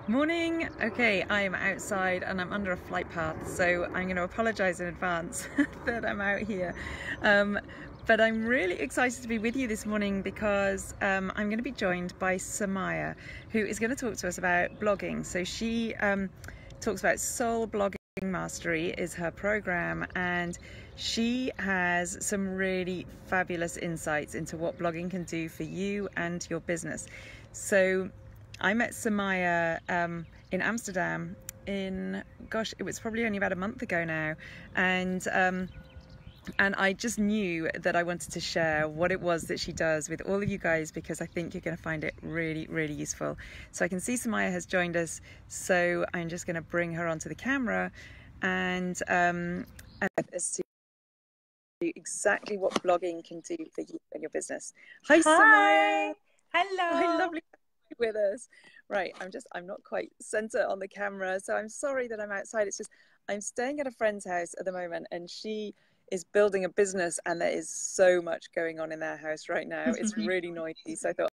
Morning. Okay, I am outside and I'm under a flight path, so I'm going to apologize in advance that I'm out here. Um, but I'm really excited to be with you this morning because I'm going to be joined by Samaya, who is going to talk to us about blogging. So she talks about Soul Blogging Mastery is her program, and she has some really fabulous insights into what blogging can do for you and your business. So I met Samaya in Amsterdam it was probably only about a month ago now, and I just knew that I wanted to share what it was that she does with all of you guys, because I think you're going to find it really, really useful. So I can see Samaya has joined us, so I'm just going to bring her onto the camera and as to exactly what blogging can do for you and your business. Hi, Hi. Samaya. Hi, Hello. lovely to have you with us. Right, I'm not quite center on the camera, so I'm sorry that I'm outside. It's just I'm staying at a friend's house at the moment, and she is building a business, and there is so much going on in their house right now. It's really noisy, so I thought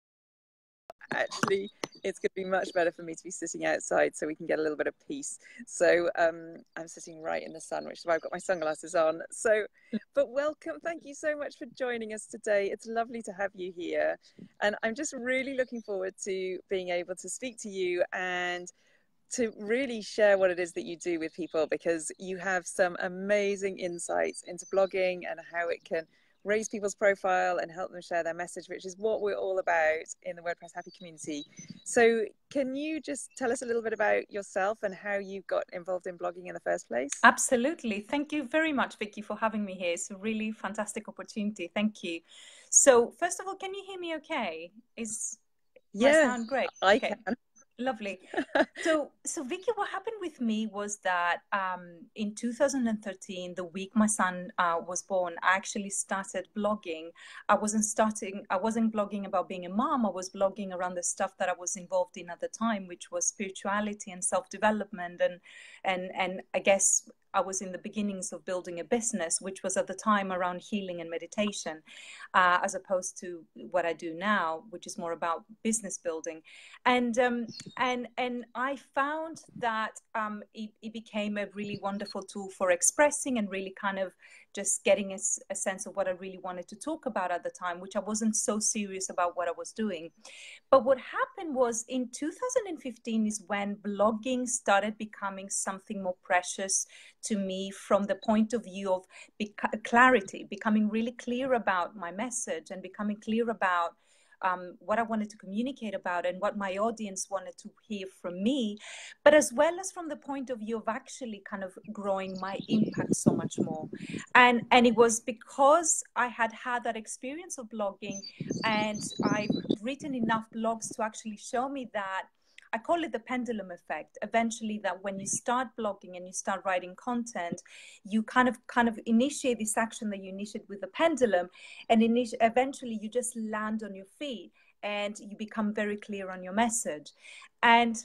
actually it's going to be much better for me to be sitting outside so we can get a little bit of peace. So I'm sitting right in the sun, which is why I've got my sunglasses on. So, but welcome. Thank you so much for joining us today. It's lovely to have you here. And I'm just really looking forward to being able to speak to you and to really share what it is that you do with people, because you have some amazing insights into blogging and how it can raise people's profile and help them share their message, which is what we're all about in the WordPress Happy community. So can you just tell us a little bit about yourself and how you got involved in blogging in the first place? Absolutely. Thank you very much, Vicky, for having me here. It's a really fantastic opportunity. Thank you. So, first of all, can you hear me okay? Is my Yeah, sound great? I Okay. can. Lovely. So Vicky, what happened with me was that in 2013, the week my son was born, I actually started blogging. I wasn't blogging about being a mom. I was blogging around the stuff that I was involved in at the time, which was spirituality and self-development, and I guess I was in the beginnings of building a business, which was at the time around healing and meditation, as opposed to what I do now, which is more about business building. And I found that it became a really wonderful tool for expressing and really kind of just getting a sense of what I really wanted to talk about at the time, which I wasn't so serious about what I was doing. But what happened was in 2015 is when blogging started becoming something more precious to me, from the point of view of clarity, becoming really clear about my message and becoming clear about what I wanted to communicate about and what my audience wanted to hear from me, but as well as from the point of view of actually kind of growing my impact so much more. And it was because I had had that experience of blogging, and I've written enough blogs to actually show me that I call it the pendulum effect. Eventually, that when you start blogging and you start writing content, you kind of initiate this action that you initiate with the pendulum, and eventually you just land on your feet and you become very clear on your message. And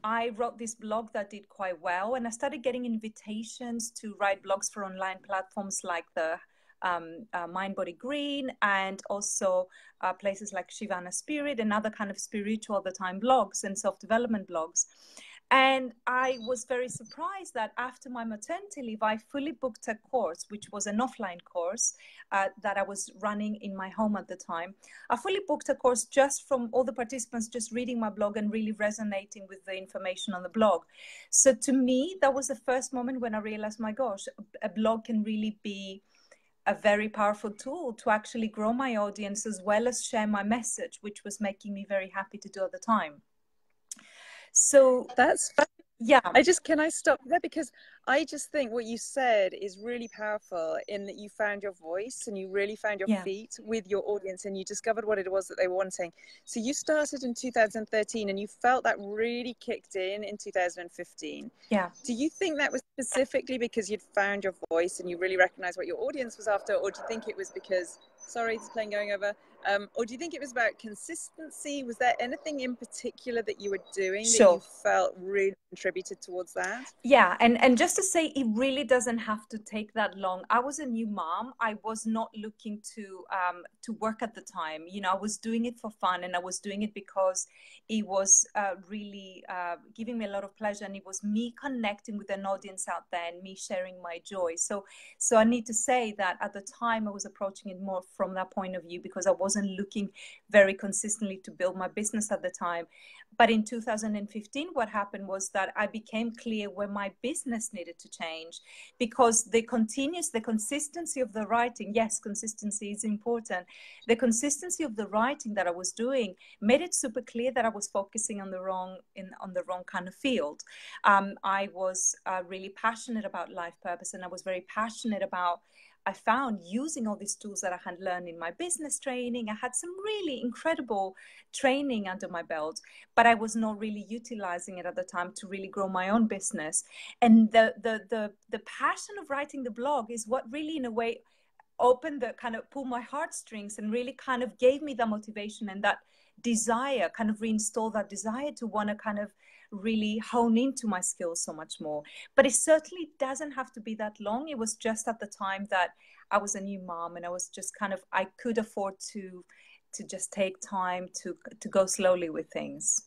I wrote this blog that did quite well, and I started getting invitations to write blogs for online platforms like the Mind Body Green, and also places like Shivana Spirit and other kind of spiritual at the time blogs and self-development blogs. And I was very surprised that after my maternity leave, I fully booked a course, which was an offline course that I was running in my home at the time. I fully booked a course just from all the participants just reading my blog and really resonating with the information on the blog. So to me, that was the first moment when I realized, my gosh, a blog can really be a very powerful tool to actually grow my audience as well as share my message, which was making me very happy to do at the time. So That's yeah. can I stop there? Because I just think what you said is really powerful, in that you found your voice and you really found your feet with your audience, and you discovered what it was that they were wanting. So you started in 2013 and you felt that really kicked in 2015. Yeah. Do you think that was specifically because you'd found your voice and you really recognized what your audience was after? Or do you think it was because, sorry, this plane going over, Or do you think it was about consistency? Was there anything in particular that you were doing that you Sure. felt really contributed towards that? Yeah, and just to say, it really doesn't have to take that long. I was a new mom. I was not looking to work at the time. You know, I was doing it for fun, and I was doing it because it was really giving me a lot of pleasure, and it was me connecting with an audience out there and me sharing my joy. So I need to say that at the time I was approaching it more from that point of view, because I wasn't looking very consistently to build my business at the time. But in 2015, what happened was that I became clear where my business needed to change, because the consistency of the writing, yes, consistency is important. The consistency of the writing that I was doing made it super clear that I was focusing on the wrong kind of field. I was really passionate about life purpose, and I was very passionate about, I found, using all these tools that I had learned in my business training. I had some really incredible training under my belt, but I was not really utilizing it at the time to really grow my own business. And the passion of writing the blog is what really, in a way, opened the kind of, pulled my heartstrings and really kind of gave me the motivation and that desire, kind of reinstall that desire to want to kind of really hone into my skills so much more. But it certainly doesn't have to be that long. It was just at the time that I was a new mom, and I was just kind of, I could afford to just take time to go slowly with things.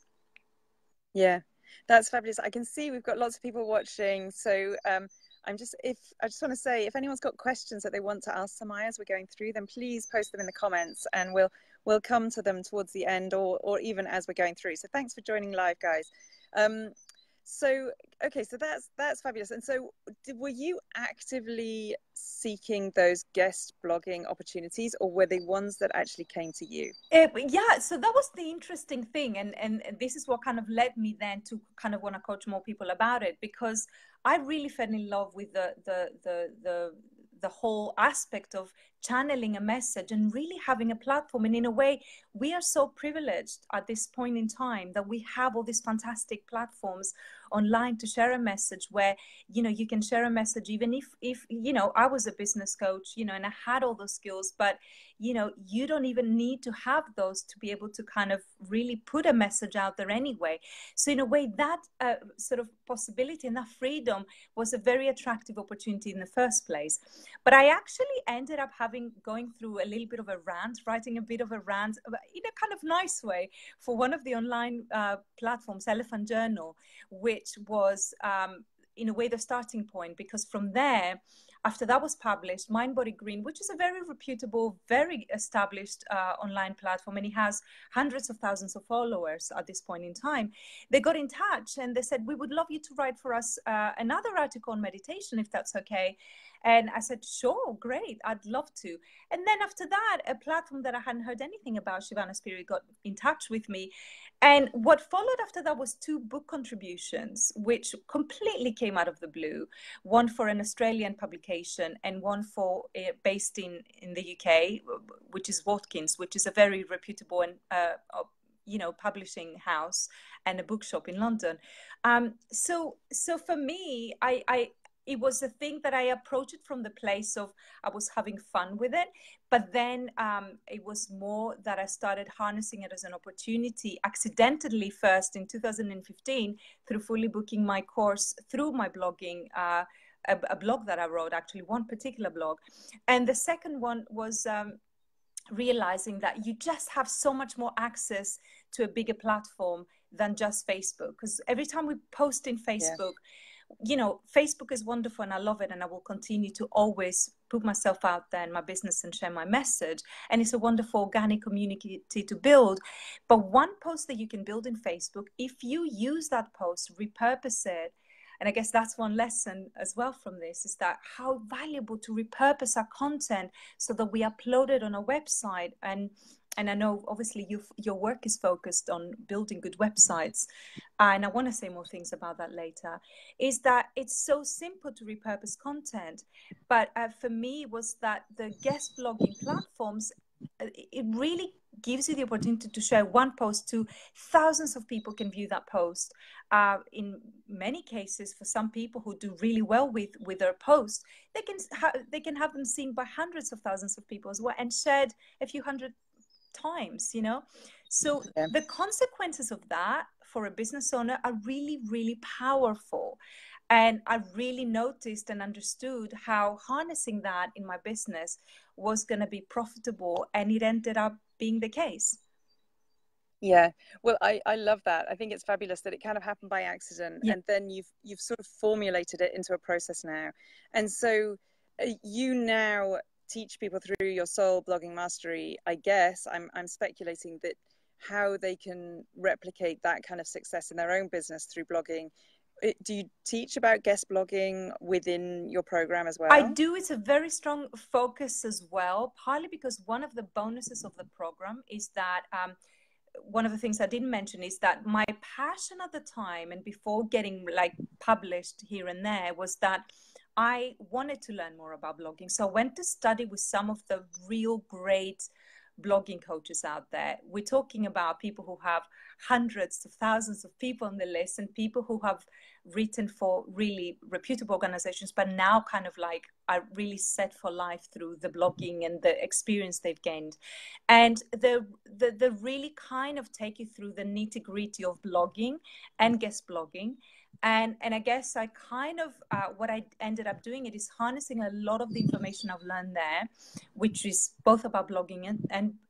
Yeah, that's fabulous. I can see we've got lots of people watching. So I just want to say, if anyone's got questions that they want to ask Samaya as we're going through them, please post them in the comments, and we'll come to them towards the end, or even as we're going through. So thanks for joining live, guys. So okay, so that's fabulous. And so were you actively seeking those guest blogging opportunities, or were they ones that actually came to you? Yeah, so that was the interesting thing, and this is what kind of led me then to kind of want to coach more people about it, because I really fell in love with the whole aspect of channeling a message and really having a platform. And in a way, we are so privileged at this point in time that we have all these fantastic platforms online to share a message, where, you know, you can share a message even if you know, I was a business coach, you know, and I had all those skills, but you know, you don't even need to have those to be able to kind of really put a message out there anyway. So in a way, that sort of possibility and that freedom was a very attractive opportunity in the first place. But I actually ended up going through a little bit of a rant, writing a bit of a rant in a kind of nice way for one of the online platforms, Elephant Journal, which was in a way the starting point, because from there, after that was published, Mind Body Green, which is a very reputable, very established online platform, and it has hundreds of thousands of followers at this point in time, they got in touch and they said, we would love you to write for us another article on meditation, if that's okay. And I said, sure, great, I'd love to. And then after that, a platform that I hadn't heard anything about, Shivana Spirit, got in touch with me. And what followed after that was 2 book contributions, which completely came out of the blue. One for an Australian publication, and one for based in the UK, which is Watkins, which is a very reputable and publishing house and a bookshop in London. So for me, it was a thing that I approached it from the place of I was having fun with it. But then it was more that I started harnessing it as an opportunity, accidentally first in 2015, through fully booking my course through my blogging, a blog that I wrote, actually one particular blog. And the second one was realizing that you just have so much more access to a bigger platform than just Facebook. Because every time we post in Facebook, you know, Facebook is wonderful and I love it, and I will continue to always put myself out there in my business and share my message. And it's a wonderful organic community to build. But one post that you can build in Facebook, if you use that post, repurpose it, and I guess that's one lesson as well from this, is that how valuable to repurpose our content so that we upload it on a website. And I know obviously your work is focused on building good websites, and I want to say more things about that later, is that it's so simple to repurpose content. But for me, was that the guest blogging platforms, it really gives you the opportunity to share one post to thousands of people can view that post. In many cases, for some people who do really well with their post, they can have them seen by hundreds of thousands of people as well, and shared a few hundred times, you know. So Yeah. the consequences of that for a business owner are really, really powerful. And I really noticed and understood how harnessing that in my business was going to be profitable, and it ended up being the case. Yeah, well, I love that. I think it's fabulous that it kind of happened by accident, Yeah. and then you've sort of formulated it into a process now. And so you now teach people through your soul blogging mastery. I guess I'm speculating that how they can replicate that kind of success in their own business through blogging. Do you teach about guest blogging within your program as I well? do. It's a very strong focus as well, partly because one of the bonuses of the program is that one of the things I didn't mention is that my passion at the time and before getting like published here and there was that I wanted to learn more about blogging. So I went to study with some of the real great blogging coaches out there. We're talking about people who have hundreds of thousands of people on the list, and people who have written for really reputable organizations, but now kind of like are really set for life through the blogging and the experience they've gained. And the really kind of take you through the nitty gritty of blogging and guest blogging. And I guess I kind of what I ended up doing it is harnessing a lot of the information I've learned there, which is both about blogging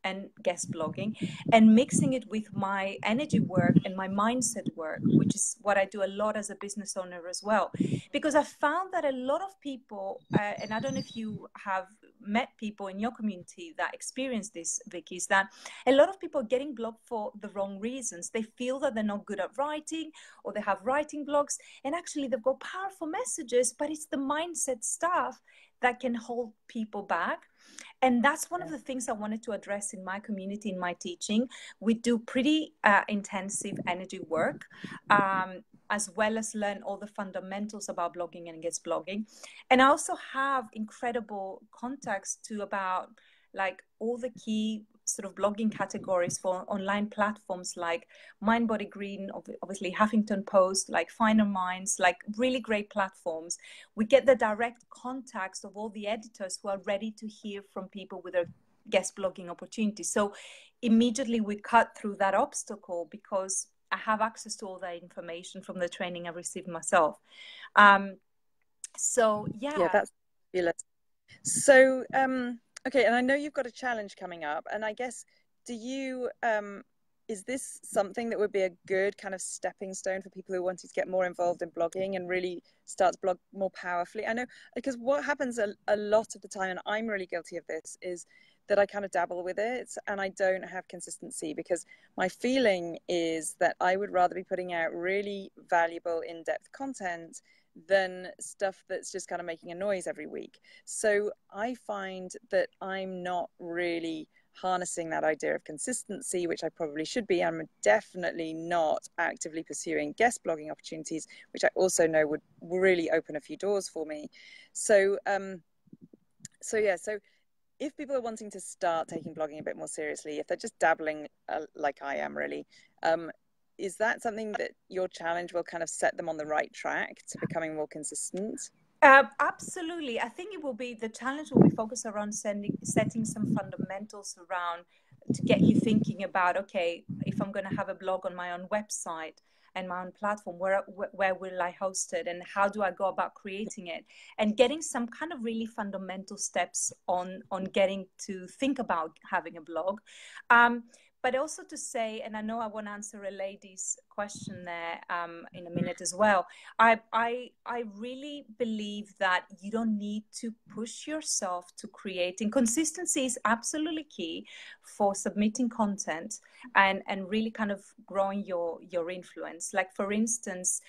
and guest blogging, and mixing it with my energy work and my mindset work, which is what I do a lot as a business owner as well. Because I found that a lot of people, and I don't know if you have met people in your community that experience this, Vicky, is that a lot of people are getting blocked for the wrong reasons. They feel that they're not good at writing, or they have writing blocks, and actually they've got powerful messages, but it's the mindset stuff that can hold people back. And that's one of the things I wanted to address in my community, in my teaching. We do pretty intensive energy work, as well as learn all the fundamentals about blogging and guest blogging. And I also have incredible contacts to about like all the key sort of blogging categories for online platforms like Mind Body Green, obviously Huffington Post, like Finer Minds, like really great platforms. We get the direct contacts of all the editors who are ready to hear from people with their guest blogging opportunities. So immediately we cut through that obstacle because I have access to all that information from the training I received myself. So Yeah, yeah. that's fabulous. So, okay, and I know you've got a challenge coming up, and I guess, do you, is this something that would be a good kind of stepping stone for people who wanted to get more involved in blogging and really start to blog more powerfully? I know, because what happens a lot of the time, and I'm really guilty of this, is that I kind of dabble with it and I don't have consistency, because my feeling is that I would rather be putting out really valuable, in-depth content than stuff that's just kind of making a noise every week. So I find that I'm not really harnessing that idea of consistency, which I probably should be. I'm definitely not actively pursuing guest blogging opportunities, which I also know would really open a few doors for me. So so if people are wanting to start taking blogging a bit more seriously, if they're just dabbling like I am really, is that something that your challenge will kind of set them on the right track to becoming more consistent? Absolutely. I think it will be, the challenge will be focused around setting some fundamentals around to get you thinking about, okay, if I'm going to have a blog on my own website and my own platform, where will I host it, and how do I go about creating it, and getting some kind of really fundamental steps on getting to think about having a blog. But also to say, and I know I want to answer a lady's question there in a minute as well. I really believe that you don't need to push yourself to creating. Consistency is absolutely key for submitting content and really kind of growing your influence. Like for instance,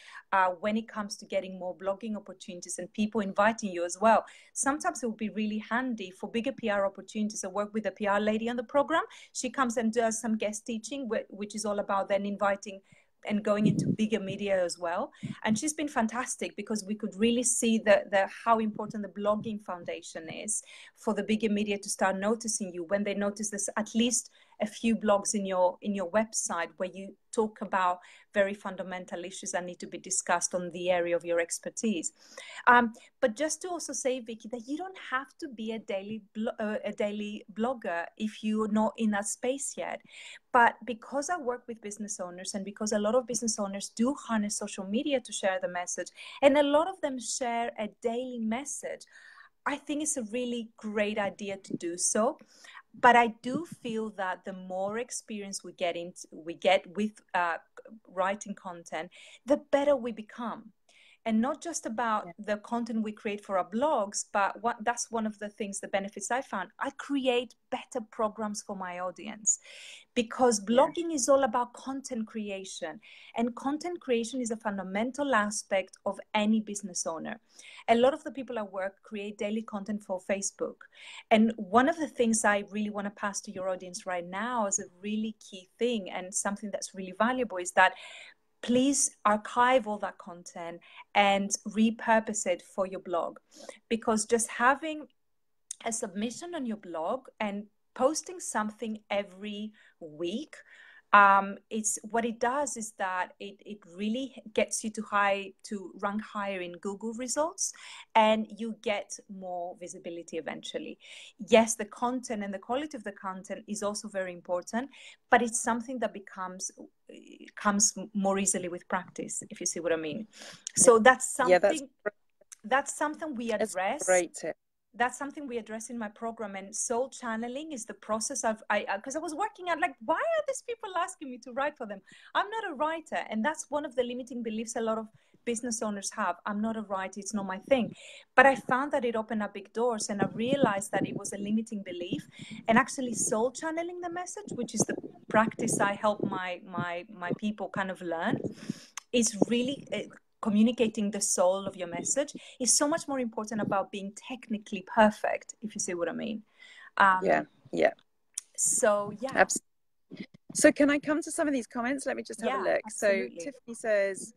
when it comes to getting more blogging opportunities and people inviting you as well, sometimes it will be really handy for bigger PR opportunities. I work with a PR lady on the program. She comes and does some guest teaching, which is all about then inviting and going into bigger media as well. And she's been fantastic because we could really see the how important the blogging foundation is for the bigger media to start noticing you. When they notice this, at least a few blogs in your website where you talk about very fundamental issues that need to be discussed on the area of your expertise. But just to also say, Vicky, that you don't have to be a daily blogger if you're not in that space yet. But because I work with business owners, and because a lot of business owners do harness social media to share the message, and a lot of them share a daily message, I think it's a really great idea to do so. But I do feel that the more experience we get with writing content, the better we become. And not just about the content we create for our blogs, but that's one of the things, the benefits I found. I create better programs for my audience, because blogging is all about content creation, and content creation is a fundamental aspect of any business owner. A lot of the people I work create daily content for Facebook. And one of the things I really want to pass to your audience right now as a really key thing, and something that's really valuable, is that please archive all that content and repurpose it for your blog. Because just having a submission on your blog and posting something every week, it's what it does is that it really gets you to rank higher in Google results, and you get more visibility eventually. Yes, the content and the quality of the content is also very important, but it's something that comes more easily with practice, if you see what I mean. So that's something we address. It's great tip. That's something we address in my program. And soul channeling is the process of, because I was working out, like, why are these people asking me to write for them? I'm not a writer. And that's one of the limiting beliefs a lot of business owners have. I'm not a writer, it's not my thing. But I found that it opened up big doors, and I realized that it was a limiting belief. And actually soul channeling the message, which is the practice I help my people kind of learn, is really communicating the soul of your message is so much more important about being technically perfect, if you see what I mean. So yeah. Absolutely. So can I come to some of these comments? Let me just have a look. Absolutely. So Tiffany says,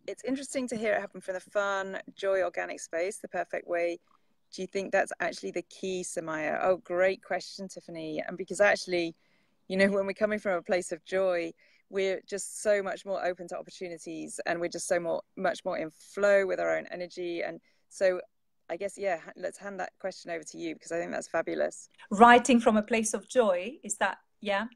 it's interesting to hear it happen from the fun, joy, organic space, the perfect way. Do you think that's actually the key, Samaya? Oh, great question, Tiffany. And because actually, you know, when we're coming from a place of joy, we're just so much more open to opportunities, and we're just much more in flow with our own energy. And so I guess, let's hand that question over to you, because I think that's fabulous. Writing from a place of joy, is that, Yeah.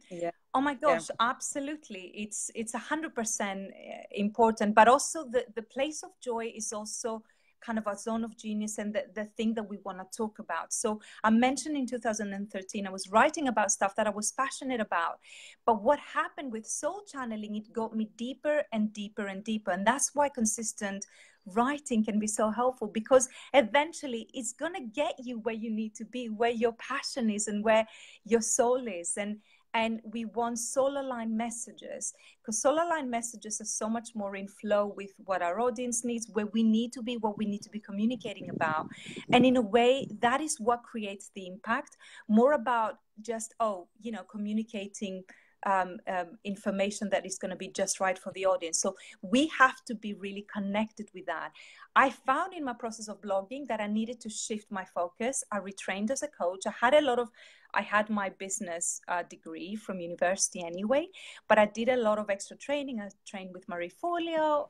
Oh my gosh, absolutely. It's 100% important, but also the place of joy is also kind of a zone of genius, and the thing that we want to talk about. So I mentioned in 2013, I was writing about stuff that I was passionate about. But what happened with soul channeling, it got me deeper and deeper and deeper. And that's why consistent writing can be so helpful, because eventually it's going to get you where you need to be, where your passion is and where your soul is. And we want soul-aligned messages, because soul-aligned messages are so much more in flow with what our audience needs, where we need to be, what we need to be communicating about. And in a way, that is what creates the impact, more about just, communicating information that is going to be just right for the audience. So we have to be really connected with that. I found in my process of blogging that I needed to shift my focus. I retrained as a coach. I had my business degree from university anyway, but I did a lot of extra training. I trained with Marie Folio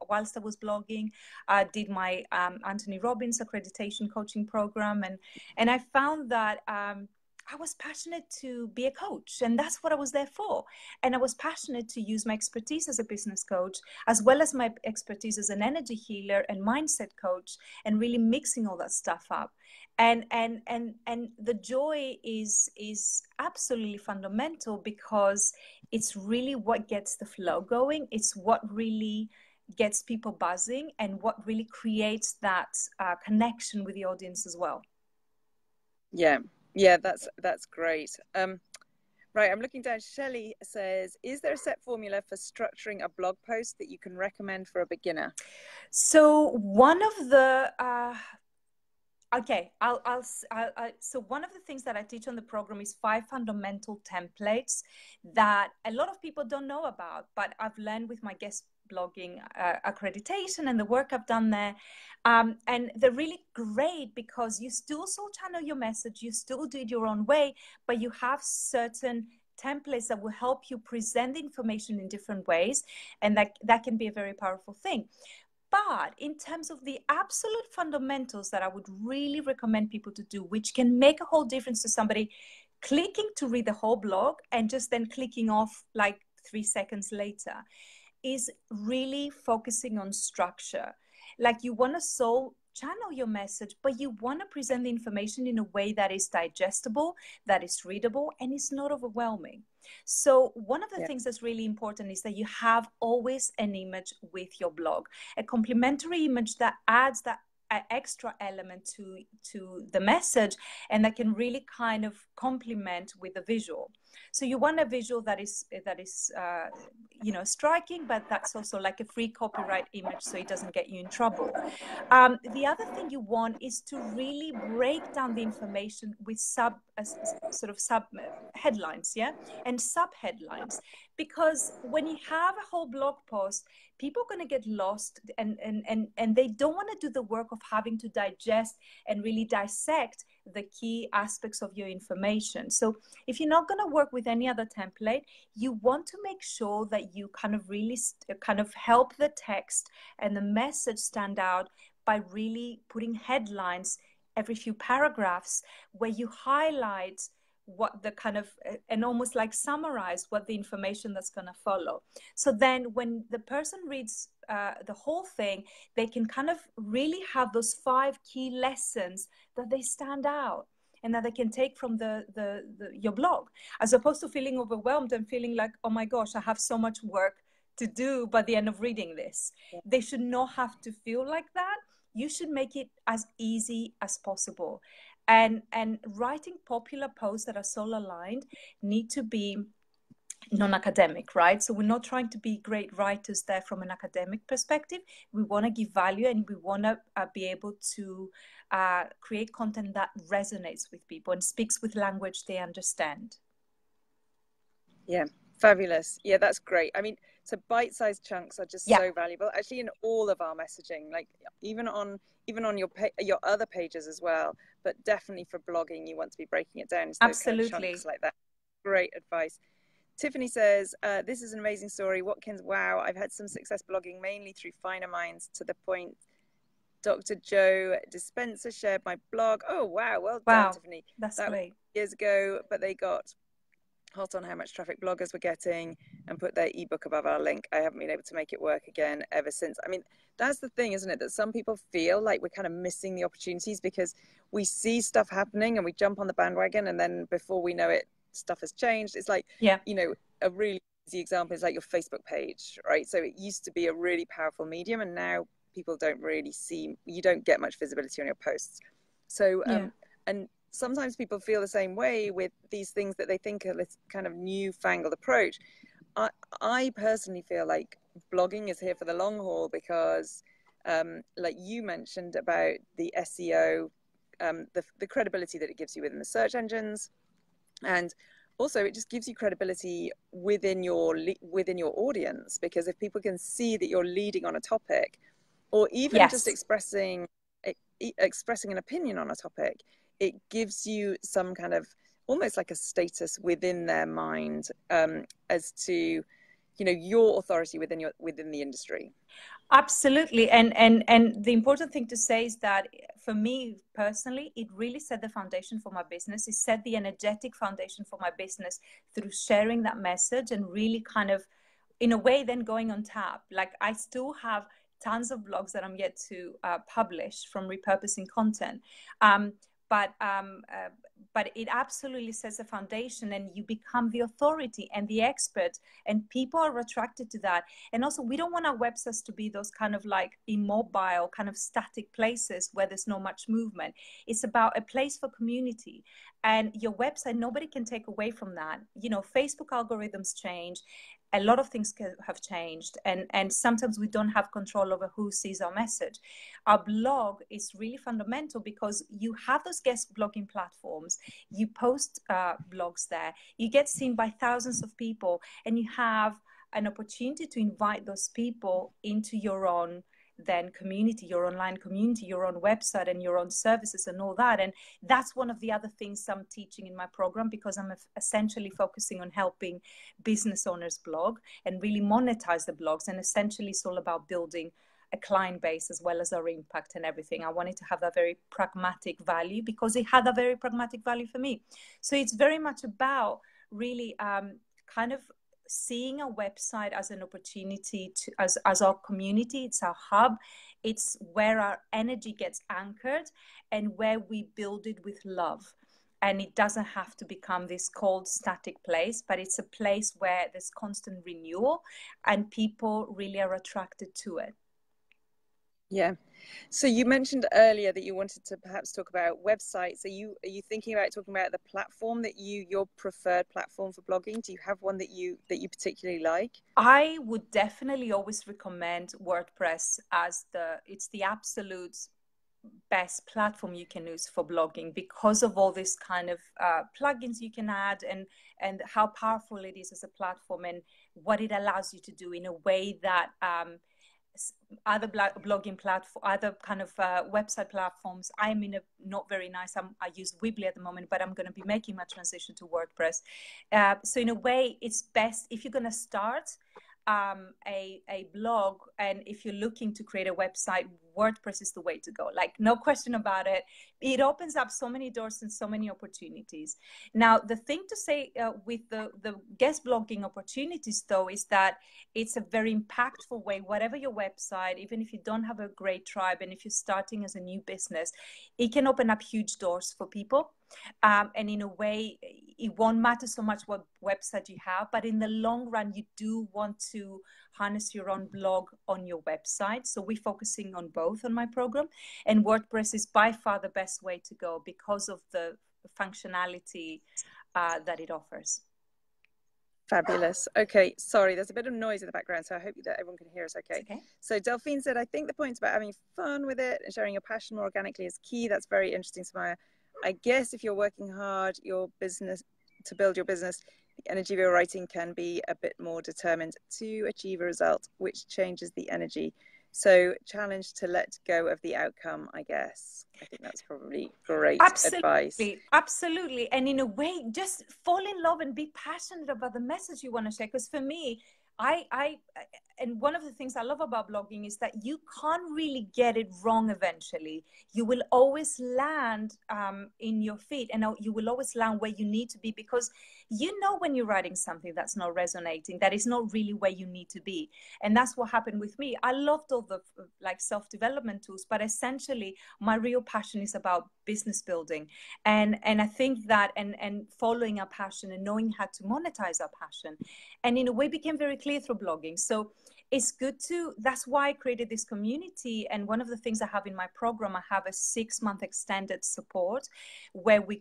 whilst I was blogging. I did my Anthony Robbins accreditation coaching program. And I found that I was passionate to be a coach, and that's what I was there for. And I was passionate to use my expertise as a business coach, as well as my expertise as an energy healer and mindset coach, and really mixing all that stuff up. And the joy is absolutely fundamental, because it's really what gets the flow going. It's what really gets people buzzing, and what really creates that connection with the audience as well. Yeah, that's great. Right, I'm looking down. Shelley says, is there a set formula for structuring a blog post that you can recommend for a beginner? So one of the so one of the things that I teach on the program is 5 fundamental templates that a lot of people don't know about, but I've learned with my guest blogging accreditation and the work I've done there. And they're really great because you still channel your message, you still do it your own way, but you have certain templates that will help you present the information in different ways. And that can be a very powerful thing. But in terms of the absolute fundamentals that I would really recommend people to do, which can make a whole difference to somebody clicking to read the whole blog and just then clicking off like 3 seconds later, is really focusing on structure. Like, you want to channel your message, but you want to present the information in a way that is digestible, that is readable, and is not overwhelming. So one of the things that's really important is that you have always an image with your blog, a complementary image that adds that extra element to the message, and that can really kind of complement with the visual. So you want a visual that is striking, but that's also like a free copyright image, so it doesn't get you in trouble. The other thing you want is to really break down the information with sub headlines, and sub headlines, because when you have a whole blog post, people are going to get lost, and they don't want to do the work of having to digest and really dissect the key aspects of your information. So if you're not going to work with any other template, you want to make sure that you kind of really help the text and the message stand out by really putting headlines every few paragraphs where you highlight what the kind of, and almost like summarize what the information that's going to follow. So then when the person reads the whole thing, they can kind of really have those 5 key lessons that they stand out and that they can take from your blog, as opposed to feeling overwhelmed and feeling like, oh my gosh, I have so much work to do by the end of reading this. They should not have to feel like that. You should make it as easy as possible. And writing popular posts that are soul aligned need to be non-academic, right? So we're not trying to be great writers there from an academic perspective. We want to give value, and we want to be able to create content that resonates with people and speaks with language they understand. Yeah, fabulous. Yeah, that's great. I mean, so bite-sized chunks are just so valuable, actually, in all of our messaging, like even on your other pages as well, but definitely for blogging, you want to be breaking it down into those kind of chunks like that. Great advice. Tiffany says, this is an amazing story. Watkins, wow, I've had some success blogging mainly through finer minds, to the point Dr. Joe Dispenza shared my blog. Oh, wow. Well done, Tiffany. That great. Years ago, but they got hot on how much traffic bloggers were getting and put their ebook above our link. I haven't been able to make it work again ever since. I mean, that's the thing, isn't it? That some people feel like we're kind of missing the opportunities because we see stuff happening and we jump on the bandwagon, and then before we know it, stuff has changed. It's like, you know, a really easy example is like your Facebook page, right? So it used to be a really powerful medium, and now people don't really see, you don't get much visibility on your posts. So, and sometimes people feel the same way with these things that they think are this kind of newfangled approach. I personally feel like blogging is here for the long haul because, like you mentioned about the SEO, the credibility that it gives you within the search engines, and also it just gives you credibility within your audience, because if people can see that you're leading on a topic, or even just expressing an opinion on a topic, it gives you some kind of almost like a status within their mind, as to, you know, your authority within the industry. Absolutely. And the important thing to say is that for me personally, it really set the foundation for my business. It set the energetic foundation for my business through sharing that message and really kind of, in a way, then going on tap. Like, I still have tons of blogs that I'm yet to publish from repurposing content. But it absolutely sets a foundation, and you become the authority and the expert, and people are attracted to that. And also, we don't want our websites to be those kind of like immobile, kind of static places where there's not much movement. It's about a place for community, and your website, nobody can take away from that. You know, Facebook algorithms change. A lot of things have changed, and sometimes we don't have control over who sees our message. Our blog is really fundamental because you have those guest blogging platforms, you post blogs there, you get seen by thousands of people, and you have an opportunity to invite those people into your own then community, your online community, your own website and your own services and all that. And that's one of the other things I'm teaching in my program, because I'm essentially focusing on helping business owners blog and really monetize the blogs. And essentially it's all about building a client base as well as our impact and everything. I wanted to have that very pragmatic value because it had a very pragmatic value for me. So it's very much about really kind of seeing a website as an opportunity to, as our community. It's our hub. It's where our energy gets anchored and where we build it with love. And it doesn't have to become this cold, static place, but it's a place where there's constant renewal and people really are attracted to it. Yeah. So you mentioned earlier that you wanted to perhaps talk about websites. Are you thinking about talking about the platform that your preferred platform for blogging? Do you have one that you particularly like? I would definitely always recommend WordPress as it's the absolute best platform you can use for blogging, because of all this kind of plugins you can add and how powerful it is as a platform and what it allows you to do in a way that other blogging platform, other kind of website platforms. I'm in a not very nice. I use Weebly at the moment, but I'm going to be making my transition to WordPress. So in a way, it's best if you're going to start a blog, and if you're looking to create a website, WordPress is the way to go. Like, no question about it. It opens up so many doors and so many opportunities. Now, the thing to say with the guest blogging opportunities, though, is that it's a very impactful way. Whatever your website, even if you don't have a great tribe, and if you're starting as a new business, it can open up huge doors for people. And in a way, it won't matter so much what website you have, but in the long run, you do want to harness your own blog on your website. So we're focusing on both on my program, and WordPress is by far the best way to go because of the functionality that it offers. Fabulous. Okay, sorry, there's a bit of noise in the background, so I hope that everyone can hear us okay. So Delphine said, I think the points about having fun with it and sharing your passion more organically is key. That's very interesting, Samaya. I guess if you're working hard, your business to build your business, the energy of your writing can be a bit more determined to achieve a result, which changes the energy. So challenge to let go of the outcome, I guess. I think that's probably great advice. Absolutely. And in a way, just fall in love and be passionate about the message you want to share. Because for me, and one of the things I love about blogging is that you can't really get it wrong eventually. You will always land in your feet, and you will always land where you need to be, because you know when you're writing something that's not resonating, that is not really where you need to be. And that's what happened with me. I loved all the like self-development tools, but essentially my real passion is about business building. And I think that and following our passion and knowing how to monetize our passion. And in a way became very clear through blogging. So it's good that's why I created this community. And one of the things I have in my program, I have a 6-month extended support where we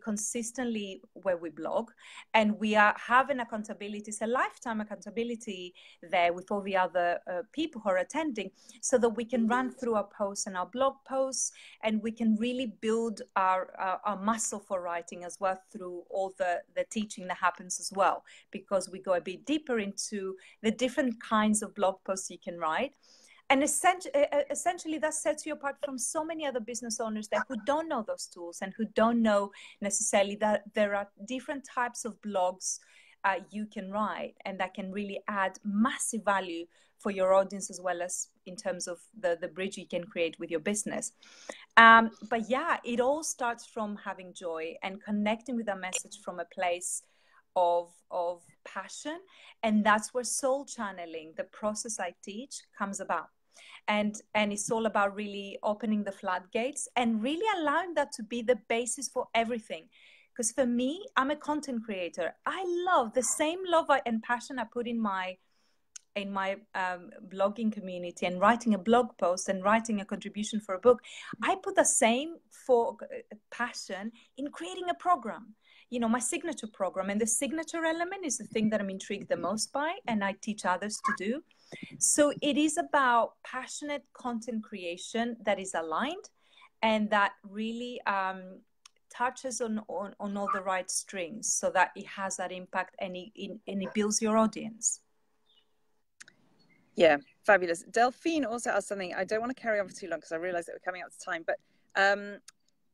blog, and we have an accountability. It's a lifetime accountability there with all the other people who are attending, so that we can run through our posts and our blog posts, and we can really build our muscle for writing as well through all the teaching that happens as well, because we go a bit deeper into the different kinds of blog posts you can write. And essentially that sets you apart from so many other business owners there who don't know those tools and who don't know necessarily that there are different types of blogs you can write, and that can really add massive value for your audience, as well as in terms of the bridge you can create with your business. But yeah, it all starts from having joy and connecting with a message from a place of passion. And that's where soul channeling, the process I teach, comes about. And it's all about really opening the floodgates and really allowing that to be the basis for everything. Because for me, I'm a content creator. I love the same love and passion I put in my blogging community and writing a blog post and writing a contribution for a book. I put the same for passion in creating a program, my signature program. And the signature element is the thing that I'm intrigued the most by, and I teach others to do. So it is about passionate content creation that is aligned and that really touches on all the right strings, so that it has that impact and it builds your audience. Yeah, fabulous. Delphine also asked something. I don't want to carry on for too long because I realize that we're coming up to time. But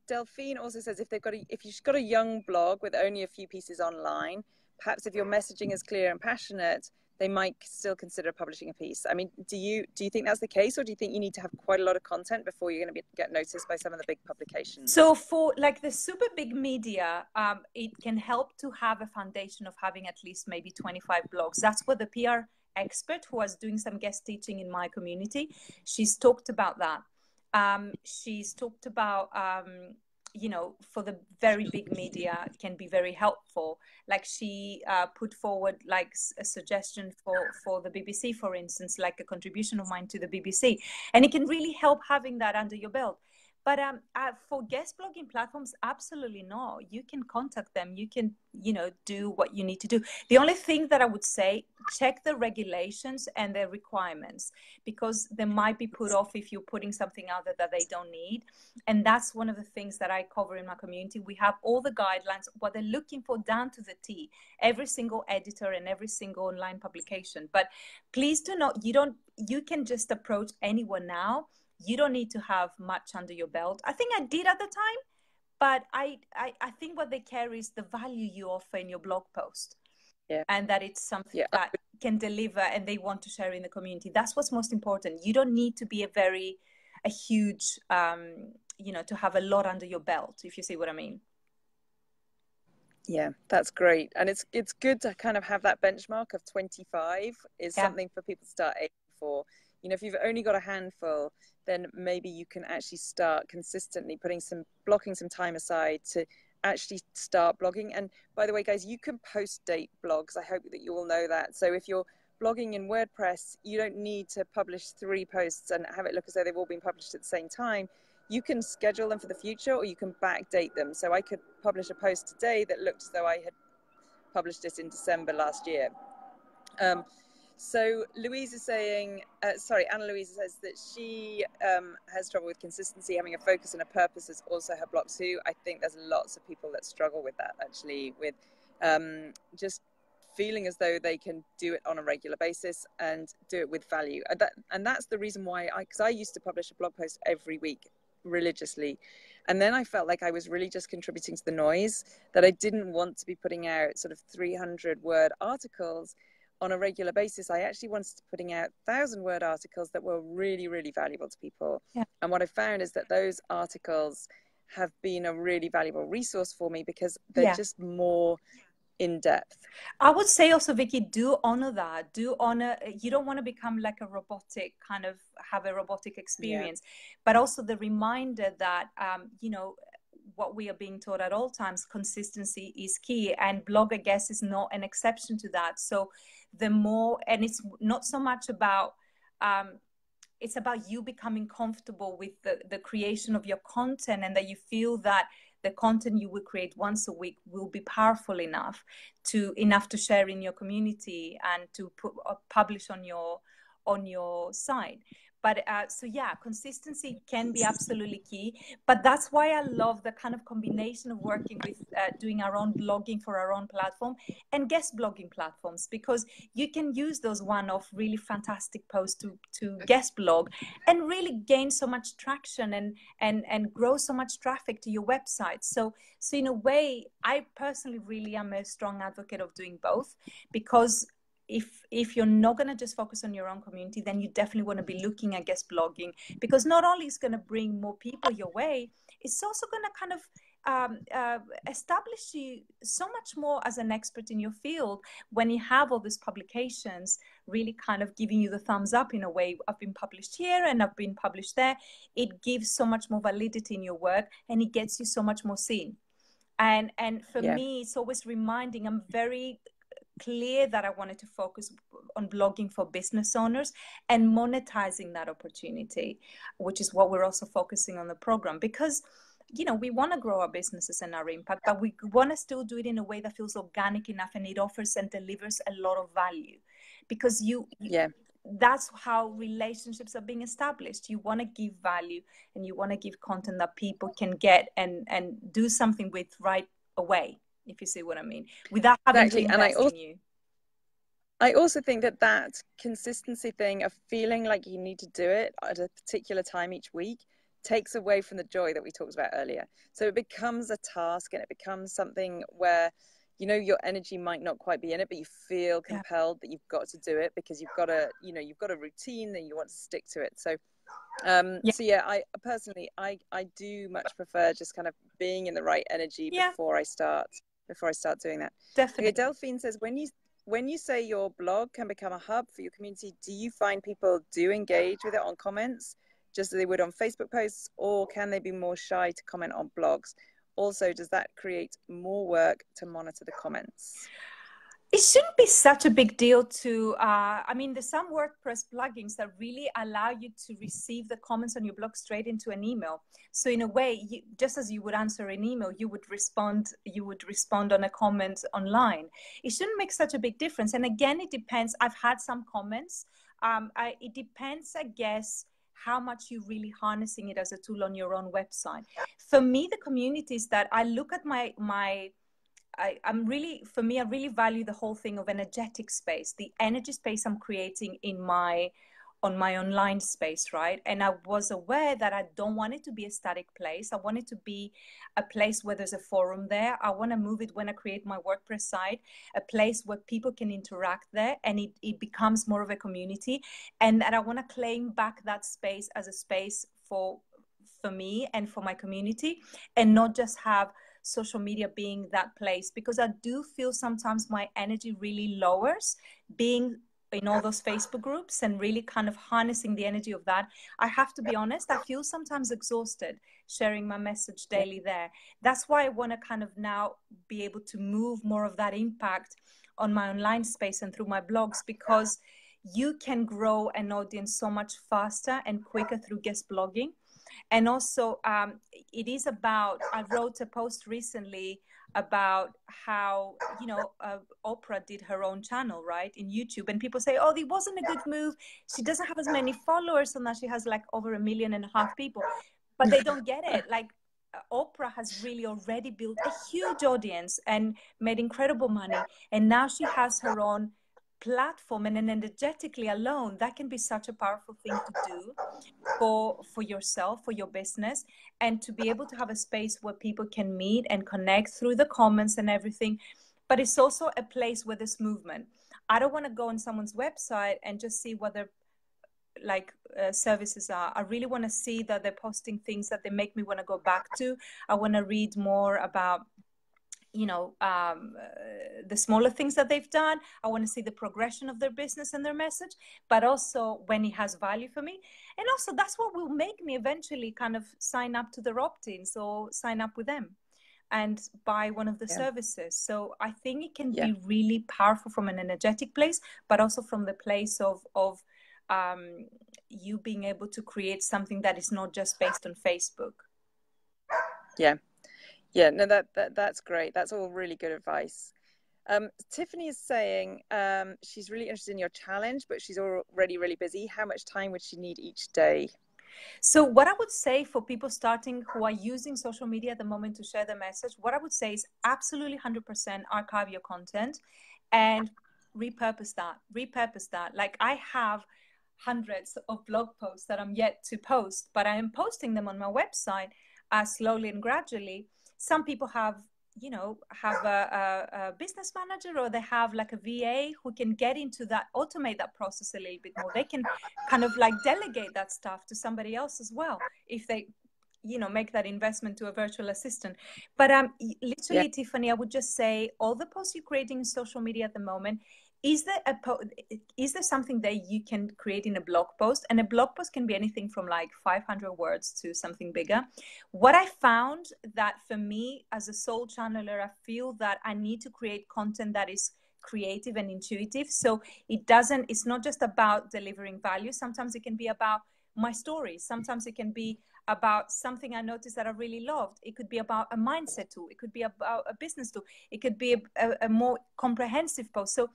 Delphine also says if you've got a young blog with only a few pieces online, perhaps if your messaging is clear and passionate, they might still consider publishing a piece. I mean, do you think that's the case, or do you think you need to have quite a lot of content before you're going to get noticed by some of the big publications? So for like the super big media, it can help to have a foundation of having at least maybe 25 blogs. That's what the PR expert who was doing some guest teaching in my community, she's talked about that. She's talked about, you know, for the very big media can be very helpful. Like she put forward like a suggestion for the BBC, for instance, like a contribution of mine to the BBC. And it can really help having that under your belt. But for guest blogging platforms, absolutely not. You can contact them. You can, you know, do what you need to do. The only thing that I would say, check the regulations and the requirements, because they might be put off if you're putting something out there that they don't need. And that's one of the things that I cover in my community. We have all the guidelines, what they're looking for down to the T, every single editor and every single online publication. But please do not, you can just approach anyone now. You don't need to have much under your belt. I think I did at the time, but I think what they care is the value you offer in your blog post. Yeah. And that it's something that can deliver and they want to share in the community. That's what's most important. You don't need to be a huge, you know, to have a lot under your belt, if you see what I mean. Yeah, that's great. And it's good to kind of have that benchmark of 25 is something for people to start aiming for. You know, if you've only got a handful, then maybe you can actually start consistently blocking some time aside to actually start blogging. And by the way, guys, you can post date blogs. I hope that you all know that. So if you're blogging in WordPress, you don't need to publish 3 posts and have it look as though they've all been published at the same time. You can schedule them for the future, or you can backdate them. So I could publish a post today that looked as though I had published it in December last year. So Louise is saying, Anna Louise says that she has trouble with consistency. Having a focus and a purpose is also her block too. I think there's lots of people that struggle with that, actually, with just feeling as though they can do it on a regular basis and do it with value. And that's the reason why because I used to publish a blog post every week religiously. And then I felt like I was really just contributing to the noise, that I didn't want to be putting out sort of 300-word articles on a regular basis. I actually wanted to putting out 1,000-word articles that were really, really valuable to people. Yeah. And what I found is that those articles have been a really valuable resource for me because they're just more in depth. I would say also, Vicky, do honor that. Do honor, you don't want to become like a robotic, kind of have a robotic experience, but also the reminder that, you know, what we are being taught at all times, consistency is key, and blog, I guess, is not an exception to that. So the more, and it's not so much about, it's about you becoming comfortable with the creation of your content, and that you feel that the content you will create once a week will be powerful enough to share in your community and to publish on your site. But so yeah, consistency can be absolutely key. But that's why I love the kind of combination of working with doing our own blogging for our own platform and guest blogging platforms, because you can use those one-off really fantastic posts to guest blog and really gain so much traction and grow so much traffic to your website. So in a way, I personally really am a strong advocate of doing both, because if you're not going to just focus on your own community, then you definitely want to be looking at guest blogging, because not only is going to bring more people your way, it's also going to kind of establish you so much more as an expert in your field when you have all these publications really kind of giving you the thumbs up in a way. I've been published here and I've been published there. It gives so much more validity in your work, and it gets you so much more seen. And for me, it's always reminding, I'm very clear that I wanted to focus on blogging for business owners and monetizing that opportunity, which is what we're also focusing on the program, because you know, we want to grow our businesses and our impact, but we want to still do it in a way that feels organic enough and it offers and delivers a lot of value, because that's how relationships are being established. You want to give value and you want to give content that people can get and do something with right away, if you see what I mean, without having to invest in you. I also think that that consistency thing of feeling like you need to do it at a particular time each week takes away from the joy that we talked about earlier. So it becomes a task and it becomes something where, you know, your energy might not quite be in it, but you feel Yeah. compelled that you've got to do it because you've got a, you know, you've got a routine and you want to stick to it. So Yeah. so yeah, I personally, I do much prefer just kind of being in the right energy Yeah, before I start doing that. Okay, definitely. Delphine says, when you say your blog can become a hub for your community, do you find people do engage with it on comments, just as they would on Facebook posts, or can they be more shy to comment on blogs? Also, does that create more work to monitor the comments? It shouldn't be such a big deal to, I mean, there's some WordPress plugins that really allow you to receive the comments on your blog straight into an email. So in a way, just as you would answer an email, you would respond on a comment online. It shouldn't make such a big difference. And again, it depends. I've had some comments. It depends, I guess, how much you're really harnessing it as a tool on your own website. For me, the communities that I look at I'm really, for me, I really value the whole thing of energetic space, the energy space I'm creating on my online space, right? And I was aware that I don't want it to be a static place. I want it to be a place where there's a forum there. I want to move it when I create my WordPress site, a place where people can interact there and it becomes more of a community. And that I want to claim back that space as a space for me and for my community, and not just have social media being that place, because I do feel sometimes my energy really lowers being in all those Facebook groups and really kind of harnessing the energy of that. I have to be honest, I feel sometimes exhausted sharing my message Yeah. daily there. That's why I want to kind of now be able to move more of that impact on my online space and through my blogs, because you can grow an audience so much faster and quicker through guest blogging. And also, it is about, I wrote a post recently about how, Oprah did her own channel, right, in YouTube. And people say, oh, it wasn't a good move. She doesn't have as many followers, and that she has like over 1.5 million people. But they don't get it. Like, Oprah has really already built a huge audience and made incredible money. And now she has her own platform, and then energetically alone, that can be such a powerful thing to do for yourself, for your business, and to be able to have a space where people can meet and connect through the comments and everything. But it's also a place where there's movement. I don't want to go on someone's website and just see what their services are. I really want to see that they're posting things that they make me want to go back to. I want to read more about the smaller things that they've done. I want to see the progression of their business and their message, but also when it has value for me. And also that's what will make me eventually kind of sign up to their opt-ins or sign up with them and buy one of the services. So I think it can be really powerful from an energetic place, but also from the place of you being able to create something that is not just based on Facebook. Yeah, no, that's great. That's all really good advice. Tiffany is saying she's really interested in your challenge, but she's already really busy. How much time would she need each day? So what I would say for people starting who are using social media at the moment to share their message, what I would say is absolutely 100% archive your content and repurpose that. Like, I have hundreds of blog posts that I'm yet to post, but I am posting them on my website slowly and gradually. Some people have a business manager, or they have like a VA who can get into that, automate that process a little bit more. They can kind of like delegate that stuff to somebody else as well, if they make that investment to a virtual assistant. But literally, Tiffany, I would just say, all the posts you're creating in social media at the moment, is there something that you can create in a blog post? And a blog post can be anything from like 500 words to something bigger. What I found that for me as a sole channeler, I feel that I need to create content that is creative and intuitive. So it's not just about delivering value. Sometimes it can be about my stories. Sometimes it can be about something I noticed that I really loved. It could be about a mindset tool. It could be about a business tool. It could be a more comprehensive post. So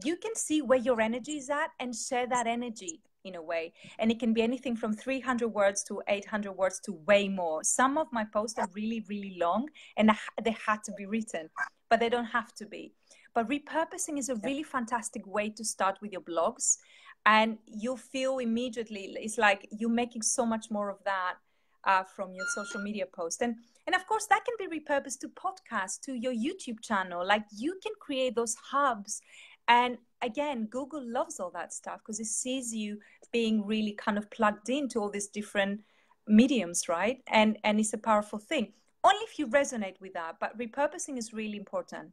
you can see where your energy is at and share that energy in a way. And it can be anything from 300 words to 800 words to way more. Some of my posts are really, really long, and they had to be written, but they don't have to be. But repurposing is a really fantastic way to start with your blogs. And you'll feel immediately, it's like you're making so much more of that from your social media post. And of course, that can be repurposed to podcasts, to your YouTube channel. Like you can create those hubs. And again, Google loves all that stuff because it sees you being really kind of plugged into all these different mediums, right? And it's a powerful thing. Only if you resonate with that, but repurposing is really important.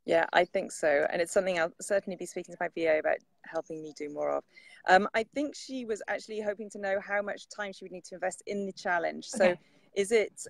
Yeah, I think so. And it's something I'll certainly be speaking to my VA about helping me do more of. I think she was actually hoping to know how much time she would need to invest in the challenge. So Okay. is it,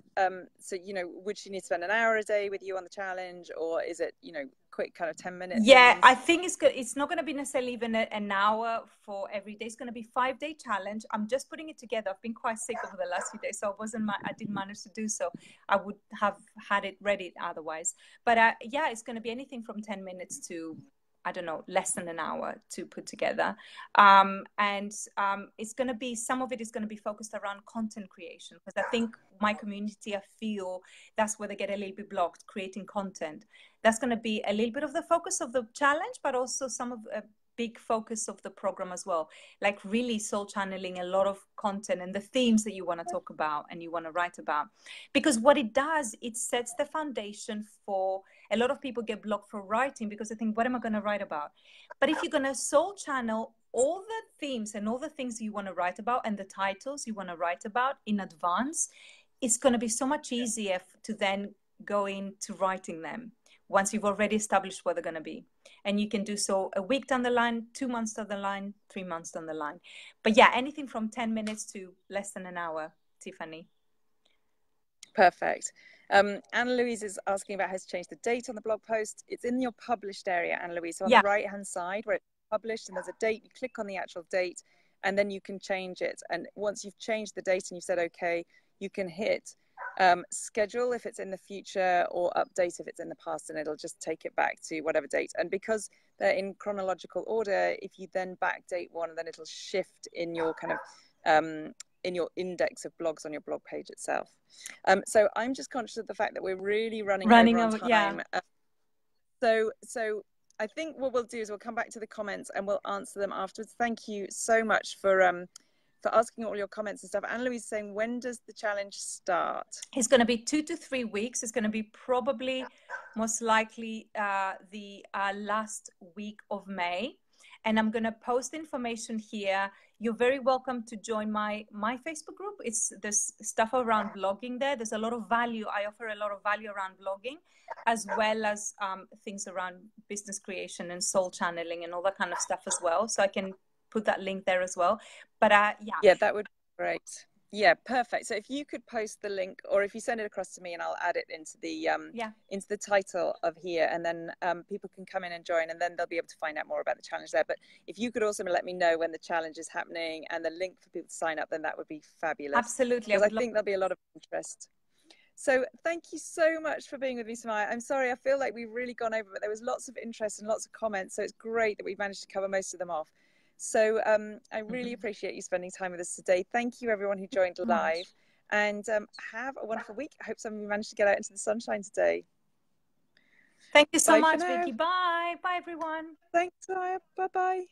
so, you know, would she need to spend an hour a day with you on the challenge, or is it, you know, quick kind of 10-minute Yeah, things? I think it's good. It's not going to be necessarily even an hour for every day. It's going to be 5-day challenge. I'm just putting it together. I've been quite sick over the last few days, so I didn't manage to do so. I would have had it ready otherwise. But yeah, it's going to be anything from 10 minutes to, I don't know, less than an hour to put together. It's going to be, some of it is going to be focused around content creation, because I think my community, I feel that's where they get a little bit blocked, creating content. That's going to be a little bit of the focus of the challenge, but also some of a big focus of the program as well. Like really soul channeling a lot of content and the themes that you want to talk about and you want to write about. Because what it does, it sets the foundation for, a lot of people get blocked for writing because they think, what am I going to write about? But if you're going to soul channel all the themes and all the things you want to write about and the titles you want to write about in advance, it's going to be so much easier to then go into writing them once you've already established what they're going to be. And you can do so a week down the line, 2 months down the line, 3 months down the line. But yeah, anything from 10 minutes to less than an hour, Tiffany. Perfect. Anna Louise is asking about how to change the date on the blog post. It's in your published area, Anna Louise. So on the right-hand side where it's published and there's a date, you click on the actual date and then you can change it. And once you've changed the date and you've said, okay, you can hit schedule if it's in the future, or update if it's in the past, and it'll just take it back to whatever date. And because they're in chronological order, if you then backdate one, then it'll shift in your kind of in your index of blogs on your blog page itself. So I'm just conscious of the fact that we're really running over on time. Yeah. So I think what we'll do is we'll come back to the comments and we'll answer them afterwards. Thank you so much for asking all your comments and stuff. Anna Louise is saying, when does the challenge start? It's going to be 2 to 3 weeks. It's going to be probably most likely the last week of May. And I'm going to post information here. You're very welcome to join my Facebook group. There's stuff around blogging there. There's a lot of value. I offer a lot of value around blogging, as well as things around business creation and soul channeling and all that kind of stuff as well. So I can put that link there as well. But yeah, that would be great. Yeah, perfect. So if you could post the link, or if you send it across to me, and I'll add it into the title of here, and then people can come in and join, and then they'll be able to find out more about the challenge there. But if you could also let me know when the challenge is happening and the link for people to sign up, then that would be fabulous. Absolutely. Because I think there'll be a lot of interest. So thank you so much for being with me, Samaya. I'm sorry, I feel like we've really gone over, but there was lots of interest and lots of comments. So it's great that we've managed to cover most of them off. So I really appreciate you spending time with us today. Thank you, everyone who joined live. And have a wonderful week. I hope some of you managed to get out into the sunshine today. Thank you so much, Vicky. Bye. Bye, everyone. Thanks, Samaya. Bye-bye.